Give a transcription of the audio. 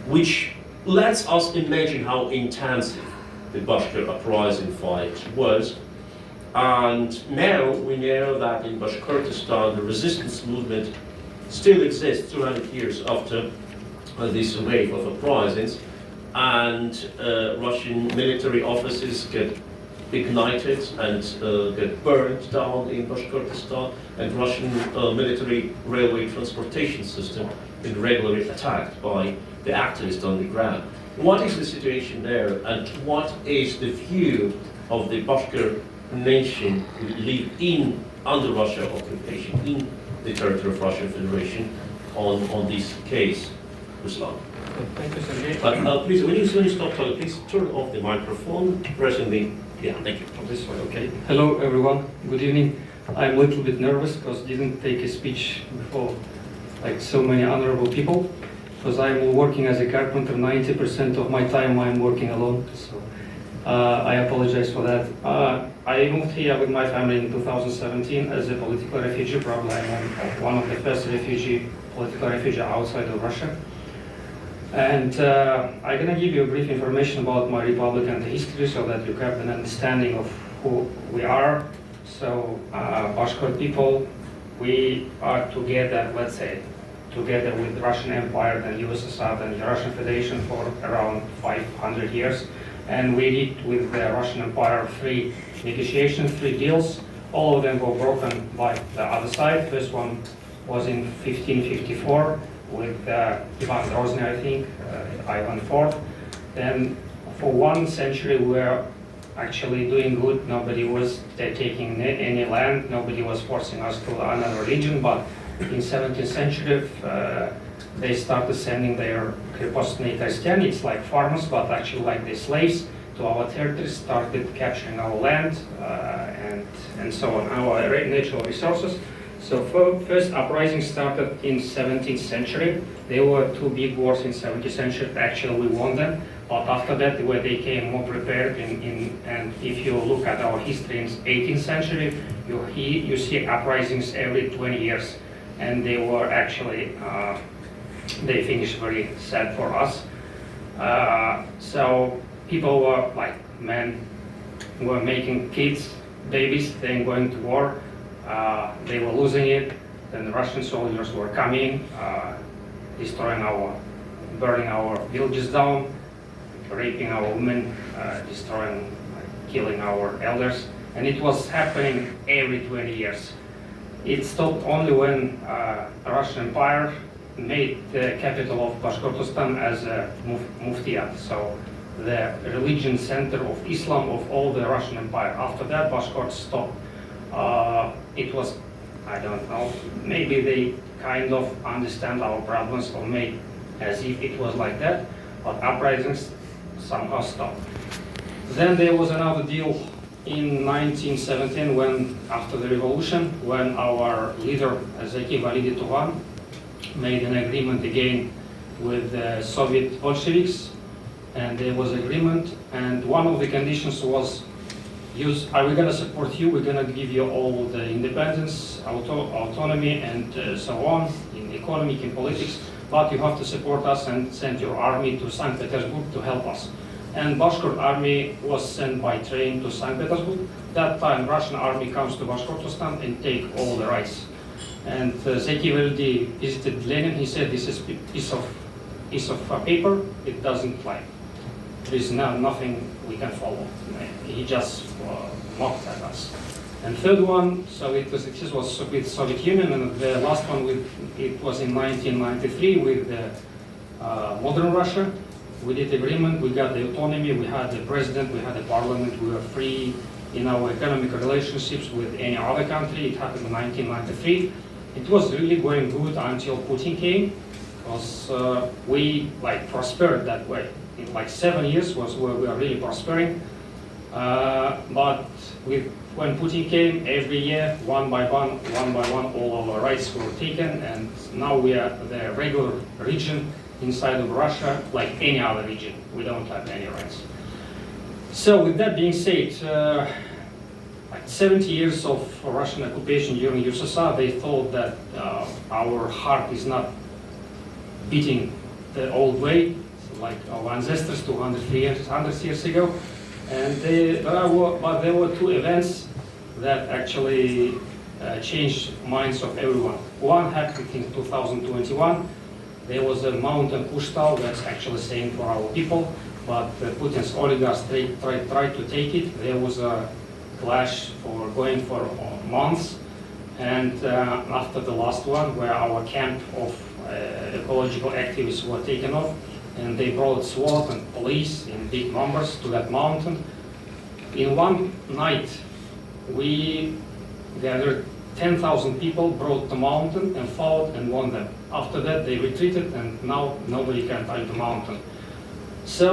which lets us imagine how intensive the Bashkir uprising fight was. And now we know that in Bashkortostan the resistance movement still exists 200 years after this wave of uprisings, and Russian military offices get ignited and get burned down in Bashkortostan, and Russian military railway transportation system is regularly attacked by the activists on the ground. What is the situation there, and what is the view of the Bashkir nation who live under Russian occupation in the territory of Russian Federation on this case, Ruslan? Thank you, Sergey. But please, when you stop talking, please turn off the microphone, pressing the, yeah, thank you. From this way, okay. Hello, everyone. Good evening. I'm a little bit nervous because I didn't take a speech before, like so many honorable people, because I'm working as a carpenter. 90% of my time I'm working alone, so I apologize for that. I moved here with my family in 2017 as a political refugee. Probably I'm one of the first political refugees outside of Russia. And I'm going to give you a brief information about my republic and the history so that you have an understanding of who we are. So Bashkir people, we are together, let's say, together with the Russian Empire and USSR and the Russian Federation for around 500 years. And we did with the Russian Empire 3 negotiations, 3 deals. All of them were broken by the other side. First one was in 1554 with Ivan Grozny, I think, Ivan IV. Then for 1 century we were actually doing good. Nobody was taking any land. Nobody was forcing us to another religion. But in 17th century, they started sending their крепостные крестьяне, it's like farmers, but actually like the slaves, to our territories, started capturing our land and so on, our natural resources. So first uprising started in 17th century. There were 2 big wars in 17th century. Actually, we won them. But after that, where they came more prepared, and if you look at our history in 18th century, you see uprisings every 20 years. And they were actually, they finished very sad for us. So people were, like men, were making kids, babies, then going to war. They were losing it. Then the Russian soldiers were coming, burning our villages down, raping our women, destroying, killing our elders. And it was happening every 20 years. It stopped only when the Russian Empire made the capital of Bashkortostan as a muftiyat, so the religion center of Islam of all the Russian Empire. After that, Bashkort stopped. It was, I don't know, maybe they kind of understand our problems or made as if it was like that, but uprisings somehow stopped. Then there was another deal in 1917 when, after the revolution, when our leader, Zeki Validi Turan, made an agreement again with the Soviet Bolsheviks, and there was agreement, and one of the conditions was, are we going to support you, we're going to give you all the independence, autonomy, and so on, in economic, in politics, but you have to support us and send your army to St. Petersburg to help us. And Bashkir army was sent by train to St. Petersburg. That time Russian army comes to Bashkortostan and take all the rights. And Zeki Validi visited Lenin. He said, this is a piece of paper. It doesn't fly. There is nothing we can follow. He just mocked at us. And third one, so it was with Soviet Union, and the last one it was in 1993 with the modern Russia. We did agreement, we got the autonomy, we had the president, we had the parliament, we were free in our economic relationships with any other country. It happened in 1993. It was really going good until Putin came, because we prospered that way. In 7 years was where we are really prospering. But when Putin came, every year, one by one, all of our rights were taken, and now we are the regular region inside of Russia, like any other region. We don't have any rights. So with that being said, 70 years of Russian occupation during USSR, they thought that our heart is not beating the old way, like our ancestors 200, 300 years ago. And there were two events that actually changed minds of everyone. One happened in 2021. There was a mountain Pushtal that's actually saying for our people, but Putin's oligarchs tried to take it. There was a clash for going for months. And after the last one, where our camp of ecological activists were taken off, and they brought SWAT and police in big numbers to that mountain. In one night, we gathered 10,000 people, brought the mountain and fought and won them. After that, they retreated, and now nobody can climb the mountain. So